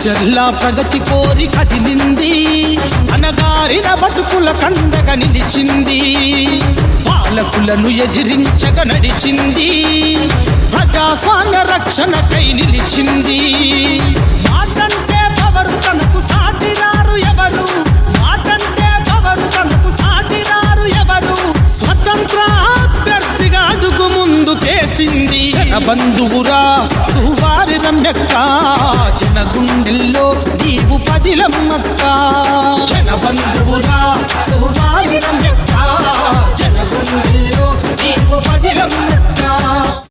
ప్రజల్లా ప్రగతి కోరి కదిలింది, అనగారిన బతుకుల కండగా నిలిచింది, పాలకులను ఎదిరించగా నడిచింది, ప్రజాస్వామ్య రక్షణకై నిలిచింది. మాటంటే పవరు తనకు సాటిరారు ఎవరు, మాటంటే పవరు తనకు సాటిరారు ఎవరు, స్వతంత్ర అభ్యర్థిగా అడుగు ముందుకేసింది. జన బంధువురా వారి రమ్యక్క, జన గుండెల్లో నీవు పదిలమ్మక్క. జన బంధువురా వారి రమ్యక్క, జన గుండెల్లో నీవు పదిలమ్మక్క.